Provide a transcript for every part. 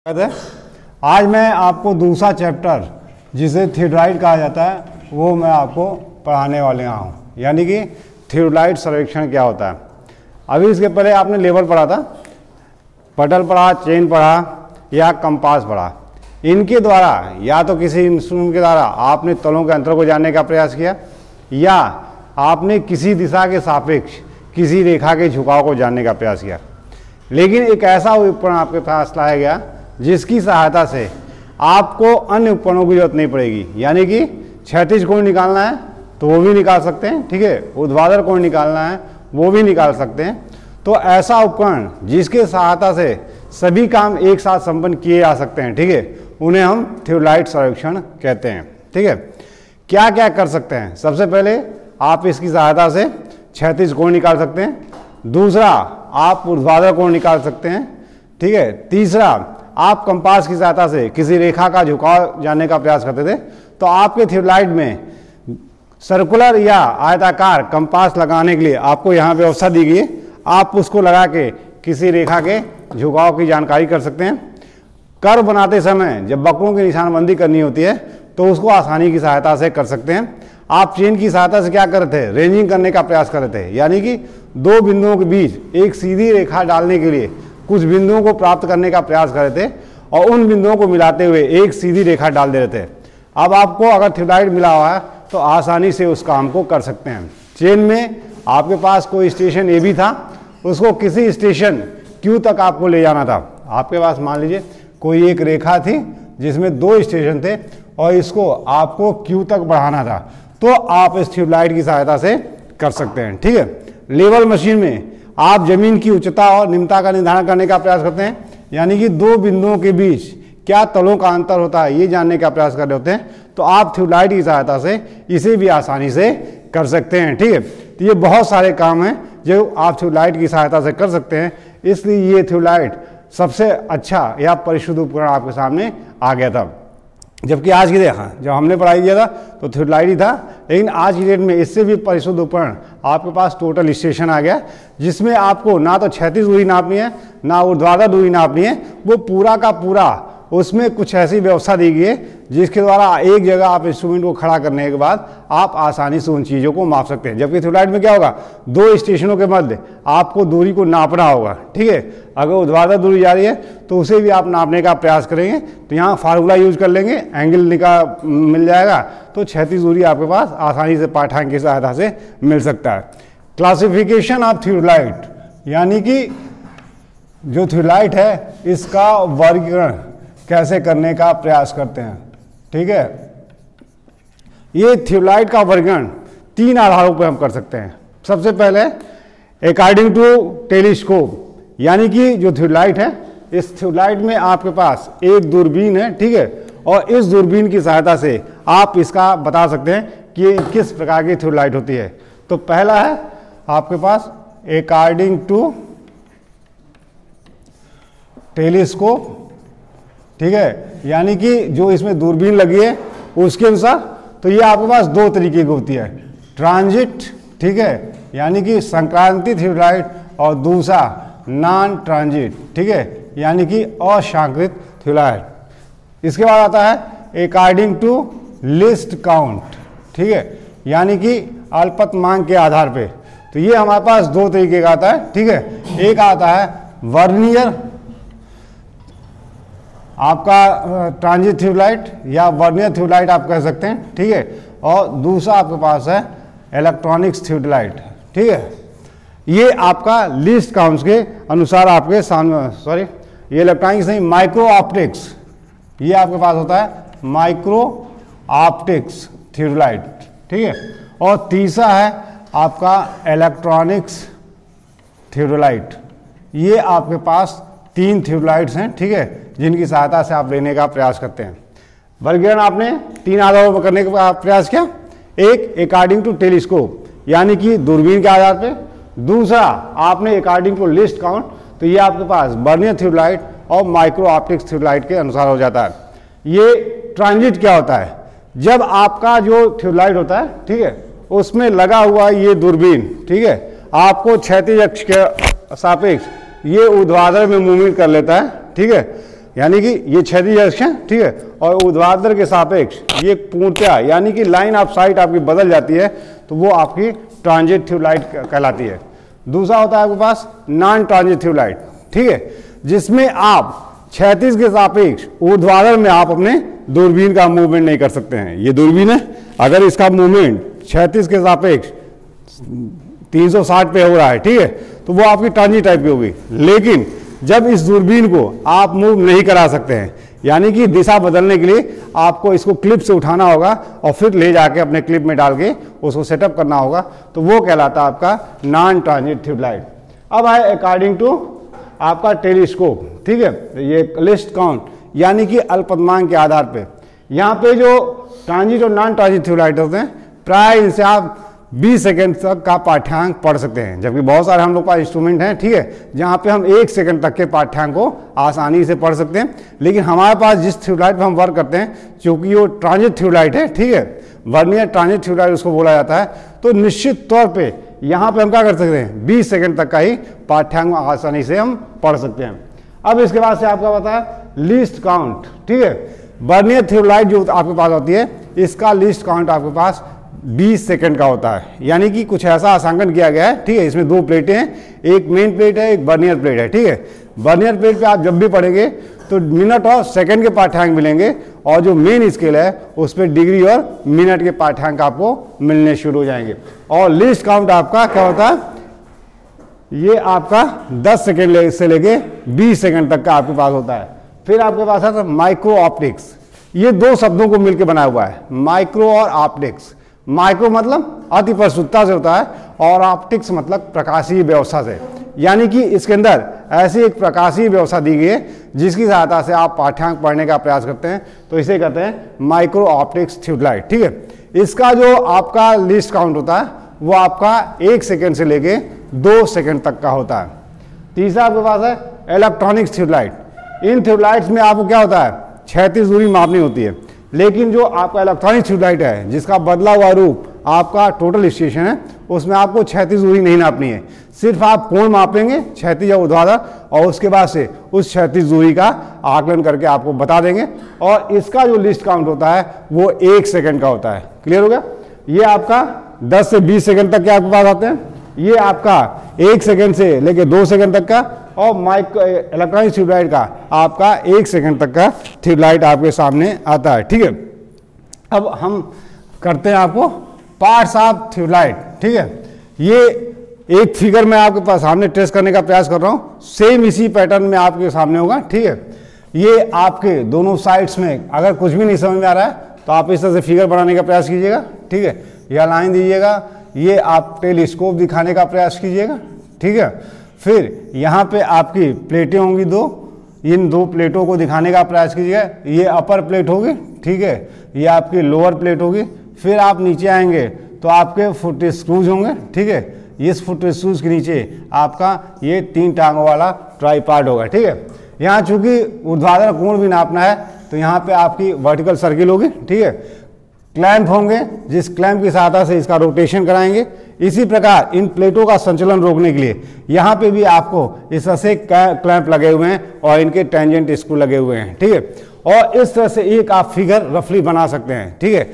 आज मैं आपको दूसरा चैप्टर जिसे थियोडाइट कहा जाता है वो मैं आपको पढ़ाने वाले हूँ, यानी कि थियोडाइट सर्वेक्षण क्या होता है। अभी इसके पहले आपने लेवल पढ़ा था, पटल पढ़ा, चेन पढ़ा या कंपास पढ़ा। इनके द्वारा या तो किसी इंस्ट्रूमेंट के द्वारा आपने तलों के अंतर को जानने का प्रयास किया या आपने किसी दिशा के सापेक्ष किसी रेखा के झुकाव को जानने का प्रयास किया। लेकिन एक ऐसा उपकरण आपके पास लाया गया जिसकी सहायता से आपको अन्य उपकरणों की जरूरत नहीं पड़ेगी, यानी कि क्षैतिज कोण निकालना है तो वो भी निकाल सकते हैं, ठीक है, ऊर्ध्वाधर कोण निकालना है वो भी निकाल सकते हैं। तो ऐसा उपकरण जिसके सहायता से सभी काम एक साथ संपन्न किए जा सकते हैं, ठीक है, उन्हें हम थियोडाइट सर्वेक्षण कहते हैं। ठीक है, क्या क्या कर सकते हैं? सबसे पहले आप इसकी सहायता से क्षैतिज कोण निकाल सकते हैं, दूसरा आप ऊर्ध्वाधर कोण निकाल सकते हैं, ठीक है, तीसरा आप कंपास की सहायता से किसी रेखा का झुकाव जानने का प्रयास करते थे। तो आपके थियोडाइट में सर्कुलर या आयताकार कंपास लगाने के लिए आपको यहाँ व्यवस्था दी गई है, आप उसको लगा के किसी रेखा के झुकाव की जानकारी कर सकते हैं। कर्व बनाते समय जब वक्रों की निशानबंदी करनी होती है तो उसको आसानी की सहायता से कर सकते हैं। आप चेन की सहायता से क्या कर रहे थे? रेंजिंग करने का प्रयास कर रहे थे, यानी कि दो बिंदुओं के बीच एक सीधी रेखा डालने के लिए कुछ बिंदुओं को प्राप्त करने का प्रयास कर रहे थे और उन बिंदुओं को मिलाते हुए एक सीधी रेखा डाल दे रहे थे। अब आपको अगर थियोडाइट मिला हुआ है तो आसानी से उस काम को कर सकते हैं। चेन में आपके पास कोई स्टेशन ए भी था, उसको किसी स्टेशन क्यू तक आपको ले जाना था। आपके पास मान लीजिए कोई एक रेखा थी जिसमें दो स्टेशन थे और इसको आपको क्यू तक बढ़ाना था, तो आप इस थियोडाइट की सहायता से कर सकते हैं। ठीक है, लेवल मशीन में आप जमीन की उच्चता और निम्नता का निर्धारण करने का प्रयास करते हैं, यानी कि दो बिंदुओं के बीच क्या तलों का अंतर होता है ये जानने का प्रयास कर रहे होते हैं, तो आप थियोडाइट की सहायता से इसे भी आसानी से कर सकते हैं। ठीक है, तो ये बहुत सारे काम हैं जो आप थियोडाइट की सहायता से कर सकते हैं, इसलिए ये थियोडाइट सबसे अच्छा या परिशुद्ध उपकरण आपके सामने आ गया था। जबकि आज की डेट जब हमने पढ़ाई किया था तो थियोडाइट ही था, लेकिन आज की डेट में इससे भी परिशुद्ध उपकरण आपके पास टोटल स्टेशन आ गया, जिसमें आपको ना तो क्षैतिज दूरी नापनी है ना ऊर्ध्वाधर दूरी नापनी है, वो पूरा का पूरा उसमें कुछ ऐसी व्यवस्था दी गई है जिसके द्वारा एक जगह आप इंस्ट्रूमेंट को खड़ा करने के बाद आप आसानी से उन चीज़ों को माप सकते हैं। जबकि थियोडाइट में क्या होगा, दो स्टेशनों के मध्य आपको दूरी को नापना होगा। ठीक है, अगर ऊर्ध्वाधर दूरी जा रही है तो उसे भी आप नापने का प्रयास करेंगे, तो यहाँ फार्मूला यूज कर लेंगे, एंगल मिल जाएगा, तो क्षैतिज दूरी आपके पास आसानी से पाठ्यांक की सहायता से मिल सकता है। क्लासिफिकेशन ऑफ थियोडाइट, यानी कि जो थियोडाइट है इसका वर्गीकरण कैसे करने का प्रयास करते हैं। ठीक है, ये थियोडाइट का वर्गीकरण तीन आधारों पर हम कर सकते हैं। सबसे पहले अकॉर्डिंग टू टेलीस्कोप, यानी कि जो थियोडाइट है इस थियोडाइट में आपके पास एक दूरबीन है, ठीक है, और इस दूरबीन की सहायता से आप इसका बता सकते हैं कि किस प्रकार की थियोडाइट होती है। तो पहला है आपके पास अकॉर्डिंग टू टेलीस्कोप, ठीक है, यानी कि जो इसमें दूरबीन लगी है उसके अनुसार। तो ये आपके पास दो तरीके की होती है, ट्रांजिट, ठीक है, यानी कि संक्रांति थियोडाइट, और दूसरा नॉन ट्रांजिट, ठीक है, यानी कि अशांकृत थियोडाइट। इसके बाद आता है अकॉर्डिंग टू लिस्ट काउंट, ठीक है, यानी कि अल्पतमांक के आधार पे। तो ये हमारे पास दो तरीके का आता है। ठीक है, एक आता है वर्नियर, आपका ट्रांजिट थियोडाइट या वर्नियर थियोडाइट आप कह सकते हैं, ठीक है, और दूसरा आपके पास है इलेक्ट्रॉनिक्स थियोडाइट। ठीक है, ये आपका लिस्ट काउंट्स के अनुसार आपके सामने, सॉरी ये इलेक्ट्रॉनिक्स नहीं, माइक्रो ऑप्टिक्स, ये आपके पास होता है माइक्रो ऑप्टिक्स थियोडाइट। ठीक है, और तीसरा है आपका इलेक्ट्रॉनिक्स थियोडाइट। ये आपके पास तीन थियोडाइट्स हैं, ठीक है, जिनकी सहायता से आप लेने का प्रयास करते हैं। वर्गीकरण आपने तीन आधारों पर करने का प्रयास किया, एक अकॉर्डिंग टू टेलीस्कोप, यानी कि दूरबीन के आधार पे, दूसरा आपने अकॉर्डिंग टू लिस्ट काउंट, तो ये आपके पास वर्नियर थियोडाइट और माइक्रो ऑप्टिक्स थियोडाइट के अनुसार हो जाता है। ये ट्रांजिट क्या होता है, जब आपका जो थियोडाइट होता है, ठीक है, उसमें लगा हुआ ये दूरबीन, ठीक है, आपको क्षैतिज अक्ष के सापेक्ष ये ऊर्ध्वाधर में मूवमेंट कर लेता है। ठीक है, यानी कि ये क्षैतिज अक्ष है, ठीक है, और ऊर्ध्वाधर के सापेक्ष ये पूर्णतया यानी कि लाइन ऑफ साइट आपकी बदल जाती है, तो वो आपकी ट्रांजिटिव लाइट कहलाती है। दूसरा होता है आपके पास नॉन ट्रांजिटिव लाइट, ठीक है, जिसमें आप क्षैतिज के सापेक्ष ऊर्ध्वाधर में आप अपने दूरबीन का मूवमेंट नहीं कर सकते हैं। ये दूरबीन है, अगर इसका मूवमेंट क्षैतिज के सापेक्ष 360 पे हो रहा है, ठीक है, तो वो आपकी ट्रांजिट टाइप की होगी। लेकिन जब इस दूरबीन को आप मूव नहीं करा सकते हैं, यानी कि दिशा बदलने के लिए आपको इसको क्लिप से उठाना होगा और फिर ले जाके अपने क्लिप में डाल के उसको सेटअप करना होगा, तो वो कहलाता है आपका नॉन ट्रांजिटिव लाइट। अब है अकॉर्डिंग टू आपका टेलीस्कोप, ठीक है, ये लिस्ट काउंट यानी कि अल्पतमांक के आधार पे यहाँ पे जो ट्रांजिट और नॉन ट्रांजिटिव लाइट होते हैं, प्राय इनसे आप 20 सेकंड तक का पाठ्यांक पढ़ सकते हैं, जबकि बहुत सारे हम लोग पास इंस्ट्रूमेंट हैं, ठीक है, जहाँ पे हम 1 सेकंड तक के पाठ्यांक को आसानी से पढ़ सकते हैं। लेकिन हमारे पास जिस ट्यूबलाइट पर हम वर्क करते हैं, चूंकि वो ट्रांजिट ट्यूबलाइट है, ठीक है, वर्नियर ट्रांजिट ट्यूबलाइट उसको बोला जाता है, तो निश्चित तौर पर यहाँ पर हम क्या कर सकते हैं, 20 सेकेंड तक का ही पाठ्यांक आसानी से हम पढ़ सकते हैं। अब इसके बाद से आपका पता है लीस्ट काउंट, ठीक है, वर्नियर ट्यूबलाइट जो आपके पास होती है, इसका लीस्ट काउंट आपके पास 20 सेकंड का होता है। यानी कि कुछ ऐसा आसांकन किया गया है, ठीक है, इसमें 2 प्लेटें हैं, एक मेन प्लेट है, एक वर्नियर प्लेट है, ठीक है। वर्नियर प्लेट पे आप जब भी पढ़ेंगे तो मिनट और सेकंड के पाठ्यांक मिलेंगे, और जो मेन स्केल है उस पर डिग्री और मिनट के पाठ्यांक आपको मिलने शुरू हो जाएंगे। और लिस्ट काउंट आपका क्या होता है, ये आपका 10 सेकेंड से लेके 20 सेकेंड तक का आपके पास होता है। फिर आपके पास आता है माइक्रो ऑप्टिक्स, ये 2 शब्दों को मिलकर बनाया हुआ है, माइक्रो और ऑप्टिक्स। माइक्रो मतलब अति परिशुद्धता से होता है, और ऑप्टिक्स मतलब प्रकाशीय व्यवस्था से, यानी कि इसके अंदर ऐसी एक प्रकाशीय व्यवस्था दी गई है जिसकी सहायता से आप पाठ्यांक पढ़ने का प्रयास करते हैं, तो इसे कहते हैं माइक्रो ऑप्टिक्स ट्यूबलाइट, ठीक है। इसका जो आपका लिस्ट काउंट होता है वो आपका 1 सेकेंड से लेके 2 सेकेंड तक का होता है। तीसरा आपके पास है इलेक्ट्रॉनिक्स ट्यूबलाइट। इन ट्यूबलाइट्स में आपको क्या होता है, क्षैतिज दूरी मापनी होती है, लेकिन जो आपका इलेक्ट्रॉनिक ट्यूबलाइट है जिसका बदला हुआ रूप आपका टोटल स्टेशन है, उसमें आपको क्षैतिज दूरी नहीं नापनी है, सिर्फ आप कोण मापेंगे क्षैतिज या ऊर्ध्वाधर, और उसके बाद से उस क्षैतिज दूरी का आकलन करके आपको बता देंगे। और इसका जो लिस्ट काउंट होता है वो 1 सेकंड का होता है। क्लियर हो गया? ये आपका 10 से 20 सेकंड तक के आपके पास आते हैं, ये आपका 1 सेकंड से लेके 2 सेकंड तक का, और इलेक्ट्रॉनिक ट्यूबलाइट का आपका 1 सेकंड तक का ट्यूबलाइट आपके सामने आता है, ठीक है। अब हम करते हैं आपको पार्ट्स ऑफ ट्यूबलाइट, ठीक है। ये एक फिगर में आपके पास सामने ट्रेस करने का प्रयास कर रहा हूँ, सेम इसी पैटर्न में आपके सामने होगा, ठीक है। ये आपके दोनों साइड्स में अगर कुछ भी नहीं समझ में आ रहा है तो आप इस तरह से फिगर बनाने का प्रयास कीजिएगा, ठीक है, या लाइन दीजिएगा, ये आप टेलीस्कोप दिखाने का प्रयास कीजिएगा, ठीक है। फिर यहाँ पे आपकी प्लेटें होंगी 2, इन 2 प्लेटों को दिखाने का प्रयास कीजिएगा, ये अपर प्लेट होगी, ठीक है, ये आपकी लोअर प्लेट होगी। फिर आप नीचे आएंगे तो आपके फुट स्क्रूज होंगे, ठीक है, इस फुट स्क्रूज के नीचे आपका ये 3 टांगों वाला ट्राइपॉड होगा, ठीक है। यहाँ चूंकि ऊर्ध्वाधर कोण भी नापना है तो यहाँ पे आपकी वर्टिकल सर्किल होगी, ठीक है, क्लैंप होंगे जिस क्लैंप की सहायता से इसका रोटेशन कराएंगे। इसी प्रकार इन प्लेटों का संचलन रोकने के लिए यहाँ पे भी आपको इस तरह से क्लैंप लगे हुए हैं और इनके टेंजेंट स्क्रू लगे हुए हैं, ठीक है। और इस तरह से एक आप फिगर रफली बना सकते हैं, ठीक है।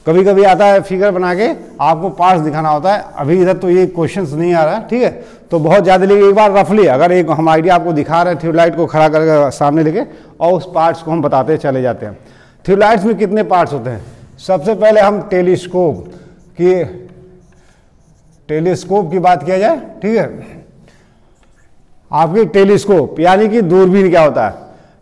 कभी कभी आता है फिगर बना के आपको पार्ट्स दिखाना होता है, अभी इधर तो ये क्वेश्चंस नहीं आ रहा है, ठीक है, तो बहुत ज़्यादा लेकिन एक बार रफली अगर एक हम आइडिया आपको दिखा रहे हैं ट्यूबलाइट को खड़ा करके सामने लेके, और उस पार्ट्स को हम बताते चले जाते हैं। ट्यूबलाइट्स में कितने पार्ट्स होते हैं? सबसे पहले हम टेलीस्कोप की बात किया जाए, ठीक है। आपकी टेलीस्कोप यानी कि दूरबीन क्या होता है,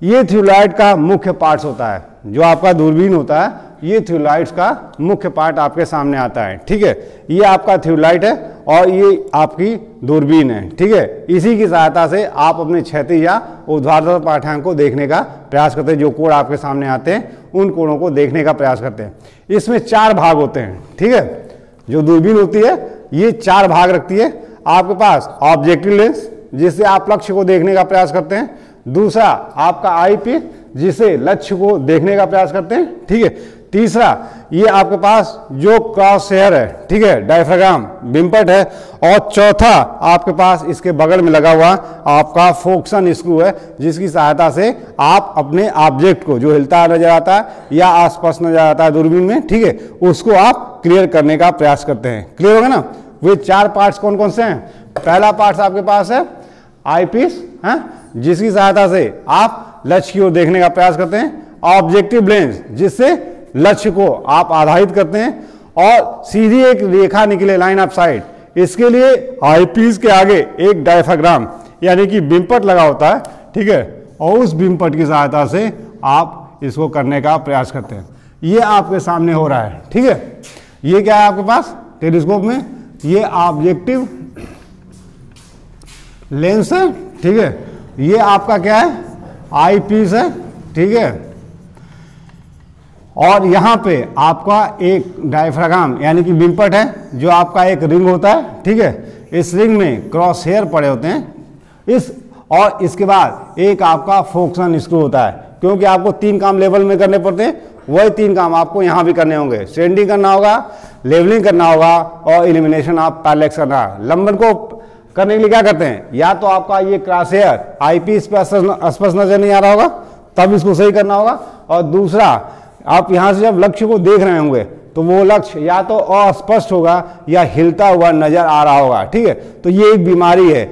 ये ट्यूबलाइट का मुख्य पार्ट्स होता है। जो आपका दूरबीन होता है ये ट्यूबलाइट्स का मुख्य पार्ट आपके सामने आता है, ठीक है। ये आपका ट्यूबलाइट है और ये आपकी दूरबीन है, ठीक है। इसी की सहायता से आप अपने क्षैतिज या ऊर्ध्वाधर पाठ्यांक को देखने का प्रयास करते हैं, जो कोण आपके सामने आते हैं उन कोणों को देखने का प्रयास करते हैं। इसमें 4 भाग होते हैं, ठीक है। जो दूरबीन होती है ये 4 भाग रखती है। आपके पास ऑब्जेक्टिव लेंस जिससे आप लक्ष्य को देखने का प्रयास करते हैं, दूसरा आपका आई पीस जिससे लक्ष्य को देखने का प्रयास करते हैं, ठीक है। तीसरा, ये आपके पास जो क्रॉस हेयर है, ठीक है, डायफ्राम बिम्पट है। और चौथा, आपके पास इसके बगल में लगा हुआ आपका फोक्सन स्क्रू है, जिसकी सहायता से आप अपने ऑब्जेक्ट को जो हिलता नजर आता है या आसपास नजर आता है दूरबीन में, ठीक है, उसको आप क्लियर करने का प्रयास करते हैं। क्लियर होगा ना? वे 4 पार्ट्स कौन कौन से हैं? पहला पार्ट आपके पास है आई पीस, जिसकी सहायता से आप लक्ष्य की ओर देखने का प्रयास करते हैं। ऑब्जेक्टिव लेंस, जिससे लक्ष्य को आप आधारित करते हैं, और सीधी एक रेखा निकले, लाइन ऑफ साइट, इसके लिए आईपीस के आगे एक डायफ्राम यानी कि बिम्पट लगा होता है, ठीक है, और उस बिम्पट की सहायता से आप इसको करने का प्रयास करते हैं। ये आपके सामने हो रहा है, ठीक है। ये क्या है आपके पास टेलीस्कोप में? ये ऑब्जेक्टिव लेंस है, ठीक है। ये आपका क्या है? आई पीस है, ठीक है। और यहां पे आपका एक डायफ्राम यानी कि बिम्पट है, जो आपका एक रिंग होता है, ठीक है। इस रिंग में क्रॉस हेयर पड़े होते हैं और इसके बाद एक आपका फोक्सन स्क्रू होता है, क्योंकि आपको 3 काम लेवल में करने पड़ते हैं, वही 3 काम आपको यहां भी करने होंगे। सेंडिंग करना होगा, लेवलिंग करना होगा और इलिमिनेशन ऑफ पैरेलैक्स करना। लंबन को करने के लिए क्या करते हैं? या तो आपका ये क्रॉस हेयर आईपीस पे स्पष्ट नजर नहीं आ रहा होगा, तब इसको सही करना होगा। और दूसरा, आप यहां से जब लक्ष्य को देख रहे होंगे तो वो लक्ष्य या तो अस्पष्ट होगा या हिलता हुआ नजर आ रहा होगा, ठीक है। तो ये एक बीमारी है,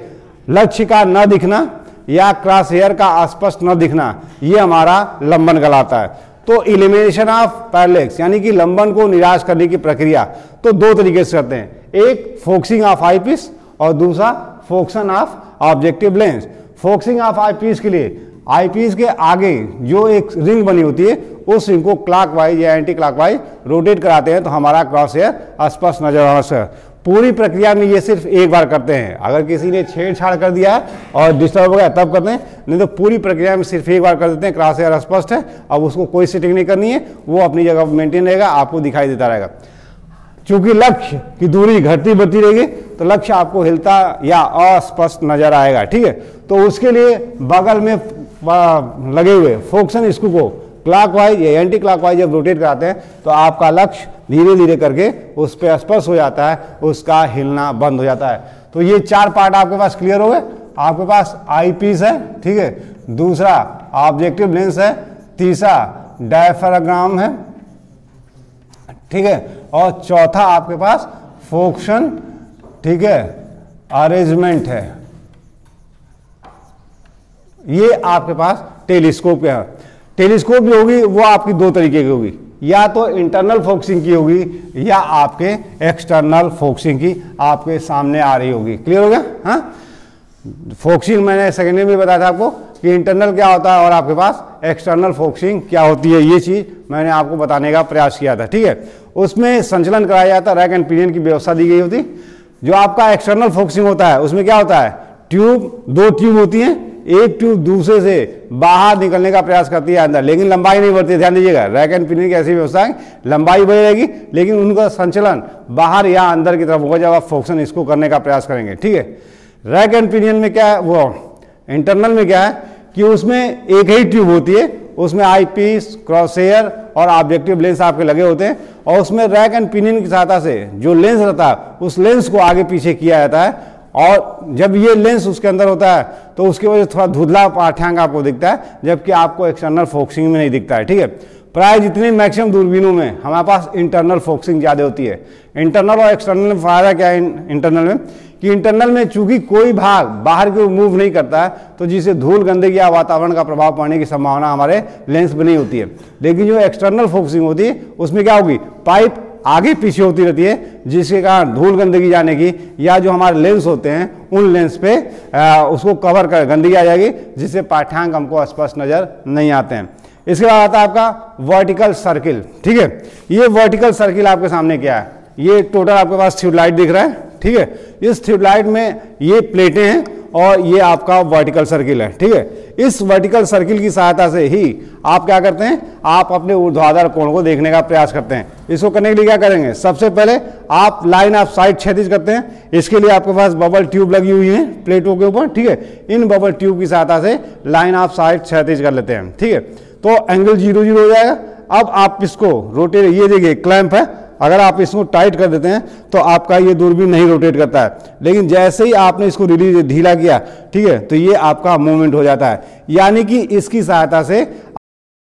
लक्ष्य का न दिखना या क्रॉस हेयर का अस्पष्ट न दिखना, ये हमारा लंबन कहलाता है। तो इलिमिनेशन ऑफ पैरेलैक्स यानी कि लंबन को निराश करने की प्रक्रिया तो 2 तरीके से करते हैं, एक फोकसिंग ऑफ आईपीस और दूसरा focusing of objective lens. Focusing of eyepiece के लिए आईपीस के आगे जो एक रिंग बनी होती है, उस रिंग को क्लॉकवाइज या एंटी क्लॉकवाइज रोटेट कराते हैं, तो हमारा क्रॉस हेयर स्पष्ट नजर आना से। पूरी प्रक्रिया में ये सिर्फ एक बार करते हैं। अगर किसी ने छेड़छाड़ कर दिया और डिस्टर्ब हो गया तब करते हैं, नहीं तो पूरी प्रक्रिया में सिर्फ एक बार कर देते हैं। क्रॉस हेयर स्पष्ट है, अब उसको कोई सेटिंग नहीं करनी है, वो अपनी जगह मेंटेन रहेगा, आपको दिखाई देता रहेगा। चूंकि लक्ष्य की दूरी घटती बढ़ती रहेगी, तो लक्ष्य आपको हिलता या अस्पष्ट नजर आएगा, ठीक है। तो उसके लिए बगल में लगे हुए फोक्सन स्क्रू को क्लॉकवाइज या एंटी क्लॉकवाइज जब रोटेट कराते हैं, तो आपका लक्ष्य धीरे धीरे करके उस पर स्पर्श हो जाता है, उसका हिलना बंद हो जाता है। तो ये 4 पार्ट आपके पास क्लियर हो गए। आपके पास आई पीस है, ठीक है, दूसरा ऑब्जेक्टिव लेंस है, तीसरा डायफ्राम है, ठीक है, और चौथा आपके पास फोक्सन, ठीक है, अरेंजमेंट है। ये आपके पास टेलीस्कोप है। टेलीस्कोप जो होगी वो आपकी 2 तरीके की होगी, या तो इंटरनल फोकसिंग की होगी या आपके एक्सटर्नल फोकसिंग की आपके सामने आ रही होगी। क्लियर हो गया? हाँ, फोकसिंग मैंने सेकेंडरी में बताया था आपको कि इंटरनल क्या होता है और आपके पास एक्सटर्नल फोकसिंग क्या होती है। ये चीज मैंने आपको बताने का प्रयास किया था, ठीक है। उसमें संचलन कराया जाता है, रैक एंड पिनियन की व्यवस्था दी गई होती। जो आपका एक्सटर्नल फोकसिंग होता है उसमें क्या होता है? ट्यूब, 2 ट्यूब होती हैं, एक ट्यूब दूसरे से बाहर निकलने का प्रयास करती है अंदर, लेकिन लंबाई नहीं बढ़ती। ध्यान दीजिएगा, रैक एंड पिनियन की ऐसी व्यवस्था है, लंबाई बढ़ रहेगी लेकिन उनका संचलन बाहर या अंदर की तरफ होगा जब आप फोकसन इसको करने का प्रयास करेंगे, ठीक है। रैक एंड पिनियन में क्या है, वो इंटरनल में क्या है कि उसमें एक ही ट्यूब होती है, उसमें आई पीस, क्रॉस हेयर और ऑब्जेक्टिव लेंस आपके लगे होते हैं, और उसमें रैक एंड पिनियन की सहायता से जो लेंस रहता है उस लेंस को आगे पीछे किया जाता है। और जब ये लेंस उसके अंदर होता है तो उसकी वजह से थोड़ा धुंधला पाठ्यांक आपको दिखता है, जबकि आपको एक्सटर्नल फोकसिंग में नहीं दिखता है, ठीक है। प्राय जितने मैक्सिमम दूरबीनों में हमारे पास इंटरनल फोकसिंग ज़्यादा होती है। इंटरनल और एक्सटर्नल में फायदा क्या है इंटरनल में कि इंटरनल में चूंकि कोई भाग बाहर की ओर मूव नहीं करता है, तो जिससे धूल, गंदगी या वातावरण का प्रभाव पड़ने की संभावना हमारे लेंस पर नहीं होती है। लेकिन जो एक्सटर्नल फोकसिंग होती है उसमें क्या होगी, पाइप आगे पीछे होती रहती है, जिसके कारण धूल गंदगी जाने की या जो हमारे लेंस होते हैं उन लेंस पे उसको कवर कर गंदगी आ जाएगी, जिससे पाठ्यांक हमको स्पष्ट नजर नहीं आते हैं। इसके बाद आता है आपका वर्टिकल सर्किल, ठीक है। ये वर्टिकल सर्किल आपके सामने क्या है, ये टोटल आपके पास ट्यूबलाइट दिख रहा है, ठीक है। इस ट्यूबलाइट में ये प्लेटें हैं और ये आपका वर्टिकल सर्किल है, ठीक है। इस वर्टिकल सर्किल की सहायता से ही आप क्या करते हैं, आप अपने ऊर्ध्वाधर कोण को देखने का प्रयास करते हैं। इसको करने के लिए क्या करेंगे, सबसे पहले आप लाइन ऑफ साइट क्षैतिज करते हैं। इसके लिए आपके पास बबल ट्यूब लगी हुई है प्लेटों के ऊपर, ठीक है। इन बबल ट्यूब की सहायता से लाइन ऑफ साइट क्षैतिज कर लेते हैं, ठीक है। तो एंगल 0 0 हो जाएगा। अब आप इसको रोटेट, ये देखिए क्लैंप है, अगर आप इसको टाइट कर देते हैं तो आपका ये दूरबीन नहीं रोटेट करता है, लेकिन जैसे ही आपने इसको रिलीज ढीला किया, ठीक है, तो ये आपका मूवमेंट हो जाता है। यानी कि इसकी सहायता से